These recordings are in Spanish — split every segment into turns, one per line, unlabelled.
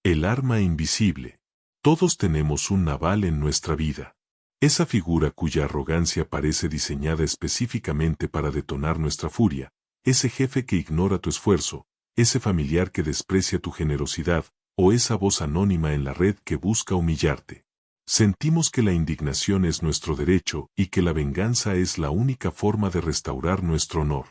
El arma invisible. Todos tenemos un Nabal en nuestra vida. Esa figura cuya arrogancia parece diseñada específicamente para detonar nuestra furia, ese jefe que ignora tu esfuerzo, ese familiar que desprecia tu generosidad, o esa voz anónima en la red que busca humillarte. Sentimos que la indignación es nuestro derecho y que la venganza es la única forma de restaurar nuestro honor.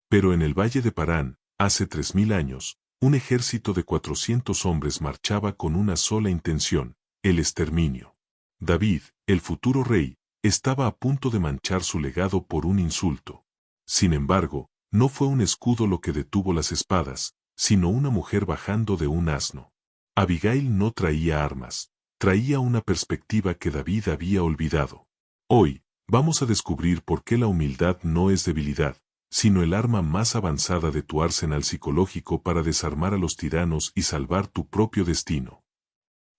Pero en el Valle de Parán, hace 3000 años, un ejército de 400 hombres marchaba con una sola intención, el exterminio. David, el futuro rey, estaba a punto de manchar su legado por un insulto. Sin embargo, no fue un escudo lo que detuvo las espadas, sino una mujer bajando de un asno. Abigail no traía armas, traía una perspectiva que David había olvidado. Hoy, vamos a descubrir por qué la humildad no es debilidad, sino el arma más avanzada de tu arsenal psicológico para desarmar a los tiranos y salvar tu propio destino.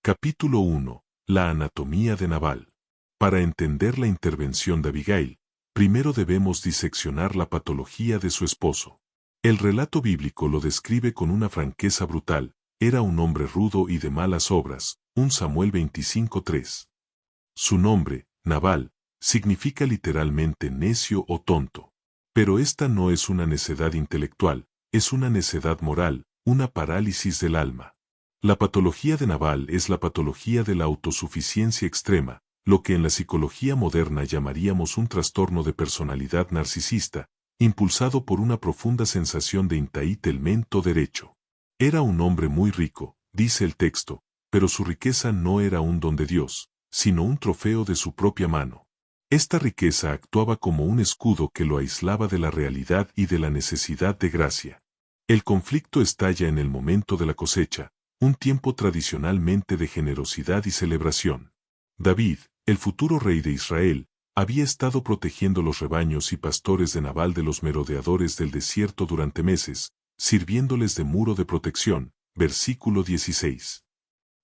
Capítulo 1. La anatomía de Nabal. Para entender la intervención de Abigail, primero debemos diseccionar la patología de su esposo. El relato bíblico lo describe con una franqueza brutal: era un hombre rudo y de malas obras, 1 Samuel 25:3. Su nombre, Nabal, significa literalmente necio o tonto. Pero esta no es una necedad intelectual, es una necedad moral, una parálisis del alma. La patología de Nabal es la patología de la autosuficiencia extrema, lo que en la psicología moderna llamaríamos un trastorno de personalidad narcisista, impulsado por una profunda sensación de entitlement derecho. Era un hombre muy rico, dice el texto, pero su riqueza no era un don de Dios, sino un trofeo de su propia mano. Esta riqueza actuaba como un escudo que lo aislaba de la realidad y de la necesidad de gracia. El conflicto estalla en el momento de la cosecha, un tiempo tradicionalmente de generosidad y celebración. David, el futuro rey de Israel, había estado protegiendo los rebaños y pastores de Nabal de los merodeadores del desierto durante meses, sirviéndoles de muro de protección. Versículo 16.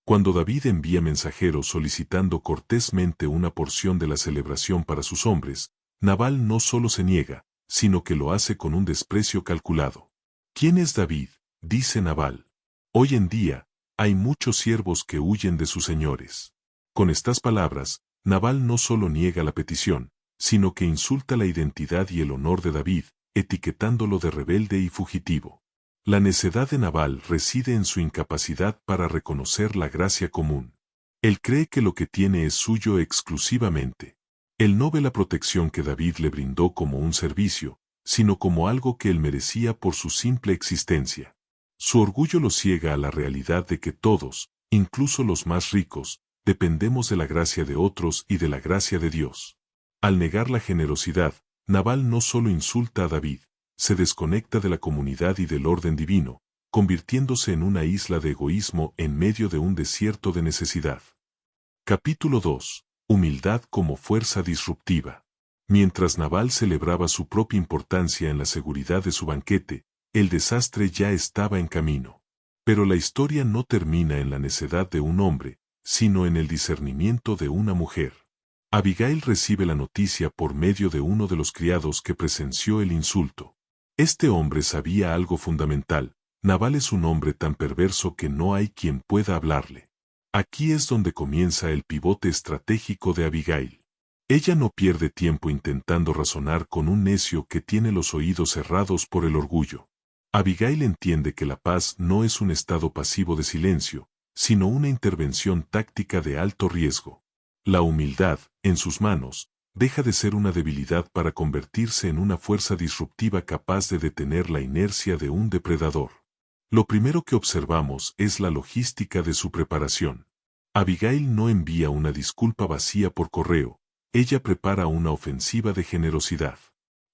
Cuando David envía mensajeros solicitando cortésmente una porción de la celebración para sus hombres, Nabal no solo se niega, sino que lo hace con un desprecio calculado. ¿Quién es David?, dice Nabal. Hoy en día, hay muchos siervos que huyen de sus señores. Con estas palabras, Nabal no solo niega la petición, sino que insulta la identidad y el honor de David, etiquetándolo de rebelde y fugitivo. La necedad de Nabal reside en su incapacidad para reconocer la gracia común. Él cree que lo que tiene es suyo exclusivamente. Él no ve la protección que David le brindó como un servicio, sino como algo que él merecía por su simple existencia. Su orgullo lo ciega a la realidad de que todos, incluso los más ricos, dependemos de la gracia de otros y de la gracia de Dios. Al negar la generosidad, Nabal no solo insulta a David, se desconecta de la comunidad y del orden divino, convirtiéndose en una isla de egoísmo en medio de un desierto de necesidad. Capítulo 2. Humildad como fuerza disruptiva. Mientras Nabal celebraba su propia importancia en la seguridad de su banquete, el desastre ya estaba en camino. Pero la historia no termina en la necedad de un hombre, sino en el discernimiento de una mujer. Abigail recibe la noticia por medio de uno de los criados que presenció el insulto. Este hombre sabía algo fundamental: Nabal es un hombre tan perverso que no hay quien pueda hablarle. Aquí es donde comienza el pivote estratégico de Abigail. Ella no pierde tiempo intentando razonar con un necio que tiene los oídos cerrados por el orgullo. Abigail entiende que la paz no es un estado pasivo de silencio, sino una intervención táctica de alto riesgo. La humildad, en sus manos, deja de ser una debilidad para convertirse en una fuerza disruptiva capaz de detener la inercia de un depredador. Lo primero que observamos es la logística de su preparación. Abigail no envía una disculpa vacía por correo, ella prepara una ofensiva de generosidad.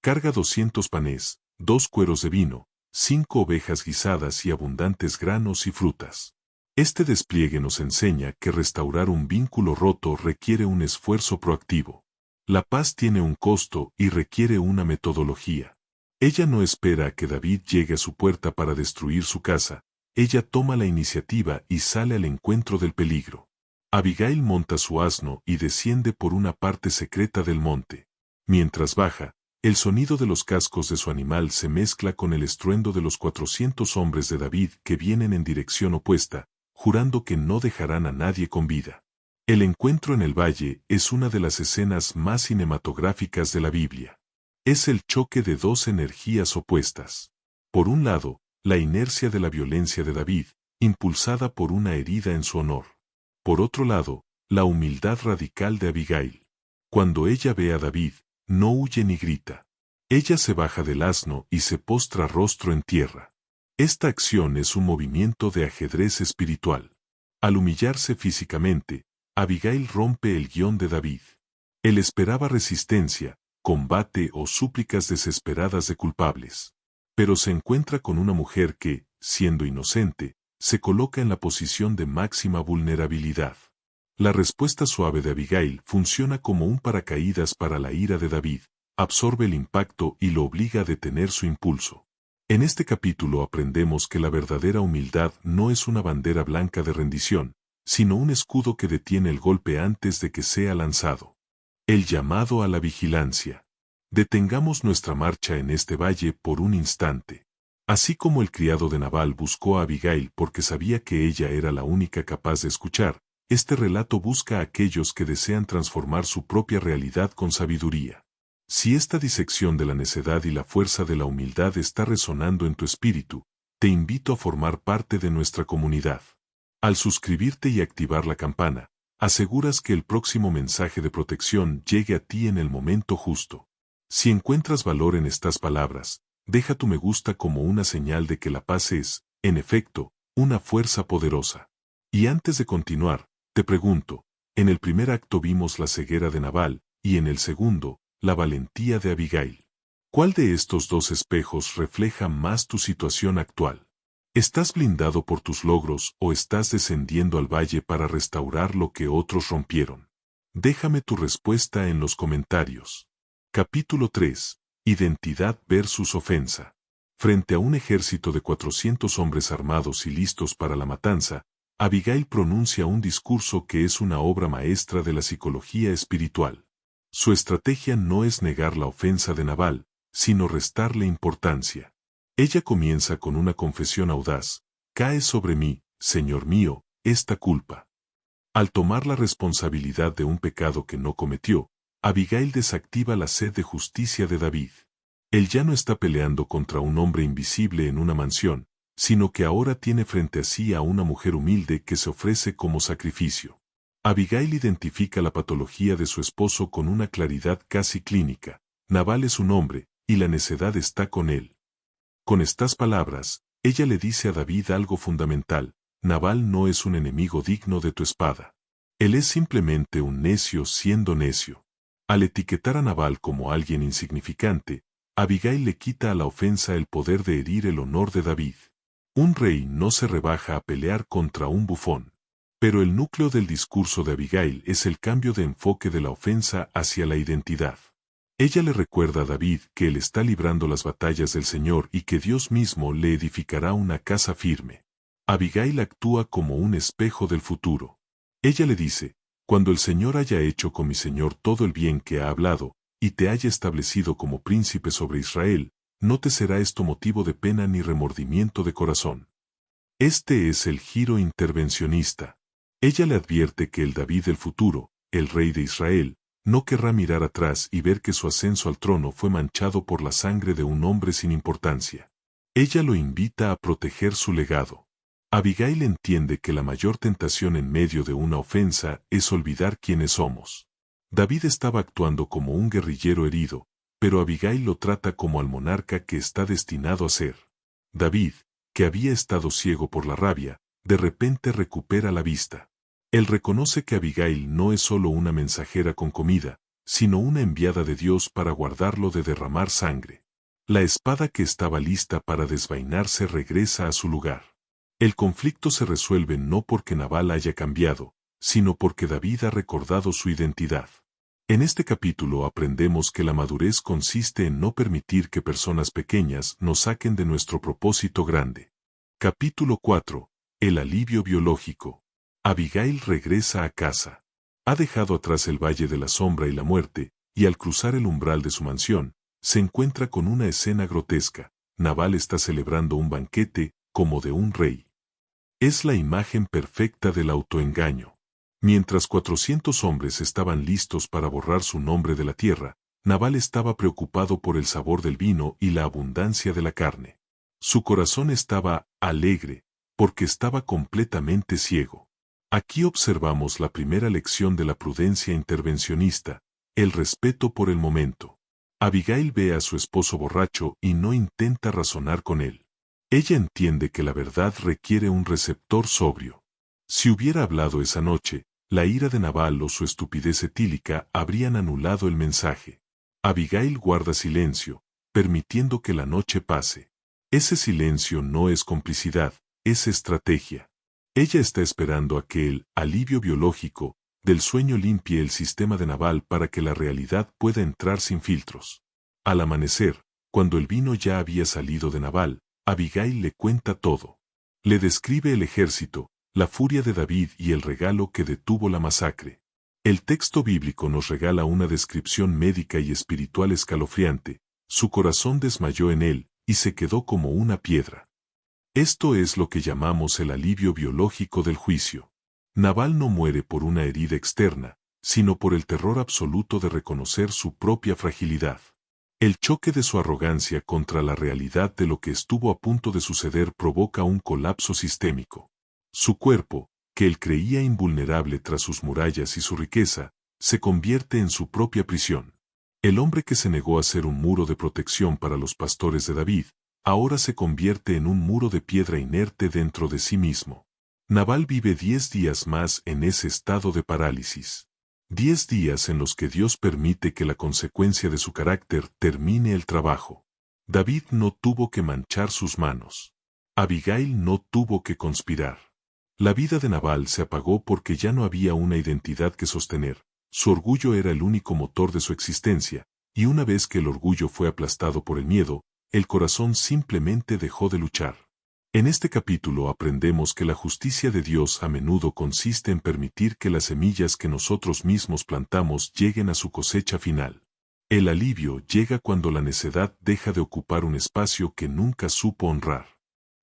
Carga 200 panes, 2 cueros de vino, 5 ovejas guisadas y abundantes granos y frutas. Este despliegue nos enseña que restaurar un vínculo roto requiere un esfuerzo proactivo. La paz tiene un costo y requiere una metodología. Ella no espera a que David llegue a su puerta para destruir su casa, ella toma la iniciativa y sale al encuentro del peligro. Abigail monta su asno y desciende por una parte secreta del monte. Mientras baja, el sonido de los cascos de su animal se mezcla con el estruendo de los 400 hombres de David que vienen en dirección opuesta, jurando que no dejarán a nadie con vida. El encuentro en el valle es una de las escenas más cinematográficas de la Biblia. Es el choque de dos energías opuestas. Por un lado, la inercia de la violencia de David, impulsada por una herida en su honor. Por otro lado, la humildad radical de Abigail. Cuando ella ve a David, no huye ni grita. Ella se baja del asno y se postra rostro en tierra. Esta acción es un movimiento de ajedrez espiritual. Al humillarse físicamente, Abigail rompe el guión de David. Él esperaba resistencia, combate o súplicas desesperadas de culpables. Pero se encuentra con una mujer que, siendo inocente, se coloca en la posición de máxima vulnerabilidad. La respuesta suave de Abigail funciona como un paracaídas para la ira de David, absorbe el impacto y lo obliga a detener su impulso. En este capítulo aprendemos que la verdadera humildad no es una bandera blanca de rendición, sino un escudo que detiene el golpe antes de que sea lanzado. El llamado a la vigilancia. Detengamos nuestra marcha en este valle por un instante. Así como el criado de Nabal buscó a Abigail porque sabía que ella era la única capaz de escuchar, este relato busca a aquellos que desean transformar su propia realidad con sabiduría. Si esta disección de la necedad y la fuerza de la humildad está resonando en tu espíritu, te invito a formar parte de nuestra comunidad. Al suscribirte y activar la campana, aseguras que el próximo mensaje de protección llegue a ti en el momento justo. Si encuentras valor en estas palabras, deja tu me gusta como una señal de que la paz es, en efecto, una fuerza poderosa. Y antes de continuar, te pregunto, en el primer acto vimos la ceguera de Nabal, y en el segundo, la valentía de Abigail. ¿Cuál de estos dos espejos refleja más tu situación actual? ¿Estás blindado por tus logros o estás descendiendo al valle para restaurar lo que otros rompieron? Déjame tu respuesta en los comentarios. Capítulo 3. Identidad versus ofensa. Frente a un ejército de 400 hombres armados y listos para la matanza, Abigail pronuncia un discurso que es una obra maestra de la psicología espiritual. Su estrategia no es negar la ofensa de Nabal, sino restarle importancia. Ella comienza con una confesión audaz: cae sobre mí, Señor mío, esta culpa. Al tomar la responsabilidad de un pecado que no cometió, Abigail desactiva la sed de justicia de David. Él ya no está peleando contra un hombre invisible en una mansión, sino que ahora tiene frente a sí a una mujer humilde que se ofrece como sacrificio. Abigail identifica la patología de su esposo con una claridad casi clínica. Nabal es un hombre, y la necedad está con él. Con estas palabras, ella le dice a David algo fundamental: Nabal no es un enemigo digno de tu espada. Él es simplemente un necio siendo necio. Al etiquetar a Nabal como alguien insignificante, Abigail le quita a la ofensa el poder de herir el honor de David. Un rey no se rebaja a pelear contra un bufón. Pero el núcleo del discurso de Abigail es el cambio de enfoque de la ofensa hacia la identidad. Ella le recuerda a David que él está librando las batallas del Señor y que Dios mismo le edificará una casa firme. Abigail actúa como un espejo del futuro. Ella le dice: cuando el Señor haya hecho con mi Señor todo el bien que ha hablado, y te haya establecido como príncipe sobre Israel, no te será esto motivo de pena ni remordimiento de corazón. Este es el giro intervencionista. Ella le advierte que el David del futuro, el rey de Israel, no querrá mirar atrás y ver que su ascenso al trono fue manchado por la sangre de un hombre sin importancia. Ella lo invita a proteger su legado. Abigail entiende que la mayor tentación en medio de una ofensa es olvidar quiénes somos. David estaba actuando como un guerrillero herido, pero Abigail lo trata como al monarca que está destinado a ser. David, que había estado ciego por la rabia, de repente recupera la vista. Él reconoce que Abigail no es solo una mensajera con comida, sino una enviada de Dios para guardarlo de derramar sangre. La espada que estaba lista para desvainarse regresa a su lugar. El conflicto se resuelve no porque Nabal haya cambiado, sino porque David ha recordado su identidad. En este capítulo aprendemos que la madurez consiste en no permitir que personas pequeñas nos saquen de nuestro propósito grande. Capítulo 4. El alivio biológico. Abigail regresa a casa. Ha dejado atrás el valle de la sombra y la muerte, y al cruzar el umbral de su mansión, se encuentra con una escena grotesca. Nabal está celebrando un banquete, como de un rey. Es la imagen perfecta del autoengaño. Mientras 400 hombres estaban listos para borrar su nombre de la tierra, Nabal estaba preocupado por el sabor del vino y la abundancia de la carne. Su corazón estaba alegre, porque estaba completamente ciego. Aquí observamos la primera lección de la prudencia intervencionista, el respeto por el momento. Abigail ve a su esposo borracho y no intenta razonar con él. Ella entiende que la verdad requiere un receptor sobrio. Si hubiera hablado esa noche, la ira de Nabal o su estupidez etílica habrían anulado el mensaje. Abigail guarda silencio, permitiendo que la noche pase. Ese silencio no es complicidad, es estrategia. Ella está esperando a que el alivio biológico del sueño limpie el sistema de Nabal para que la realidad pueda entrar sin filtros. Al amanecer, cuando el vino ya había salido de Nabal, Abigail le cuenta todo. Le describe el ejército, la furia de David y el regalo que detuvo la masacre. El texto bíblico nos regala una descripción médica y espiritual escalofriante. Su corazón desmayó en él, y se quedó como una piedra. Esto es lo que llamamos el alivio biológico del juicio. Nabal no muere por una herida externa, sino por el terror absoluto de reconocer su propia fragilidad. El choque de su arrogancia contra la realidad de lo que estuvo a punto de suceder provoca un colapso sistémico. Su cuerpo, que él creía invulnerable tras sus murallas y su riqueza, se convierte en su propia prisión. El hombre que se negó a ser un muro de protección para los pastores de David, ahora se convierte en un muro de piedra inerte dentro de sí mismo. Nabal vive 10 días más en ese estado de parálisis. 10 días en los que Dios permite que la consecuencia de su carácter termine el trabajo. David no tuvo que manchar sus manos. Abigail no tuvo que conspirar. La vida de Nabal se apagó porque ya no había una identidad que sostener. Su orgullo era el único motor de su existencia, y una vez que el orgullo fue aplastado por el miedo, el corazón simplemente dejó de luchar. En este capítulo aprendemos que la justicia de Dios a menudo consiste en permitir que las semillas que nosotros mismos plantamos lleguen a su cosecha final. El alivio llega cuando la necedad deja de ocupar un espacio que nunca supo honrar.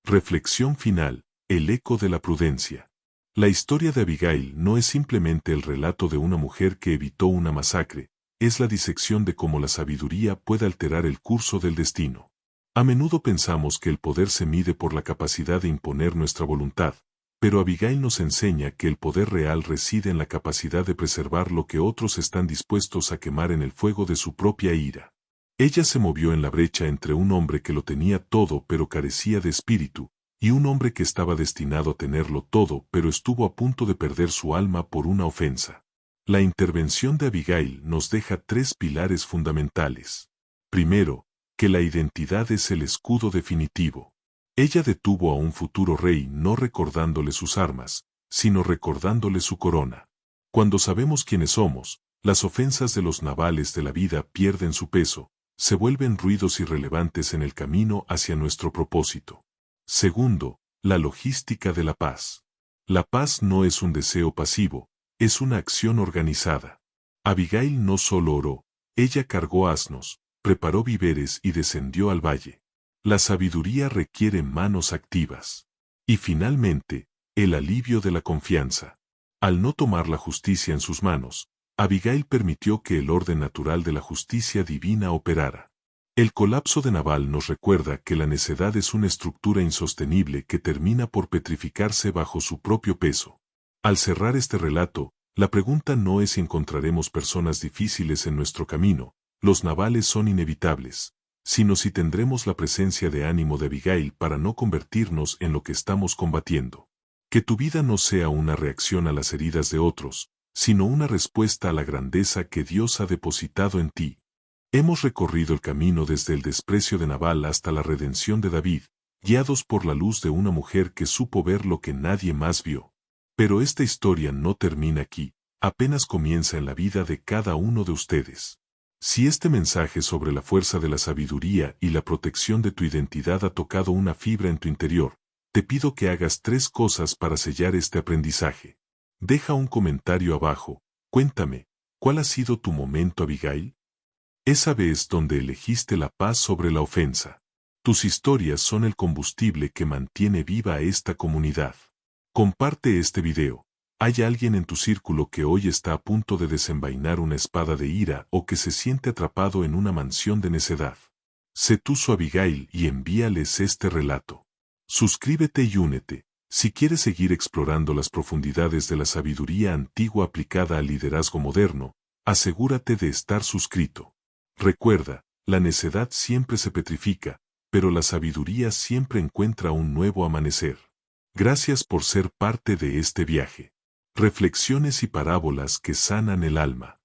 Reflexión final, el eco de la prudencia. La historia de Abigail no es simplemente el relato de una mujer que evitó una masacre, es la disección de cómo la sabiduría puede alterar el curso del destino. A menudo pensamos que el poder se mide por la capacidad de imponer nuestra voluntad, pero Abigail nos enseña que el poder real reside en la capacidad de preservar lo que otros están dispuestos a quemar en el fuego de su propia ira. Ella se movió en la brecha entre un hombre que lo tenía todo pero carecía de espíritu, y un hombre que estaba destinado a tenerlo todo pero estuvo a punto de perder su alma por una ofensa. La intervención de Abigail nos deja 3 pilares fundamentales. Primero, que la identidad es el escudo definitivo. Ella detuvo a un futuro rey no recordándole sus armas, sino recordándole su corona. Cuando sabemos quiénes somos, las ofensas de los Nabales de la vida pierden su peso, se vuelven ruidos irrelevantes en el camino hacia nuestro propósito. Segundo, la logística de la paz. La paz no es un deseo pasivo, es una acción organizada. Abigail no solo oró, ella cargó asnos, preparó víveres y descendió al valle. La sabiduría requiere manos activas. Y finalmente, el alivio de la confianza. Al no tomar la justicia en sus manos, Abigail permitió que el orden natural de la justicia divina operara. El colapso de Nabal nos recuerda que la necedad es una estructura insostenible que termina por petrificarse bajo su propio peso. Al cerrar este relato, la pregunta no es si encontraremos personas difíciles en nuestro camino, los Nabales son inevitables, sino si tendremos la presencia de ánimo de Abigail para no convertirnos en lo que estamos combatiendo. Que tu vida no sea una reacción a las heridas de otros, sino una respuesta a la grandeza que Dios ha depositado en ti. Hemos recorrido el camino desde el desprecio de Nabal hasta la redención de David, guiados por la luz de una mujer que supo ver lo que nadie más vio. Pero esta historia no termina aquí, apenas comienza en la vida de cada uno de ustedes. Si este mensaje sobre la fuerza de la sabiduría y la protección de tu identidad ha tocado una fibra en tu interior, te pido que hagas 3 cosas para sellar este aprendizaje. Deja un comentario abajo, cuéntame, ¿cuál ha sido tu momento, Abigail? Esa vez donde elegiste la paz sobre la ofensa. Tus historias son el combustible que mantiene viva a esta comunidad. Comparte este video. ¿Hay alguien en tu círculo que hoy está a punto de desenvainar una espada de ira o que se siente atrapado en una mansión de necedad? Sé tú su Abigail y envíales este relato. Suscríbete y únete. Si quieres seguir explorando las profundidades de la sabiduría antigua aplicada al liderazgo moderno, asegúrate de estar suscrito. Recuerda, la necedad siempre se petrifica, pero la sabiduría siempre encuentra un nuevo amanecer. Gracias por ser parte de este viaje. Reflexiones y parábolas que sanan el alma.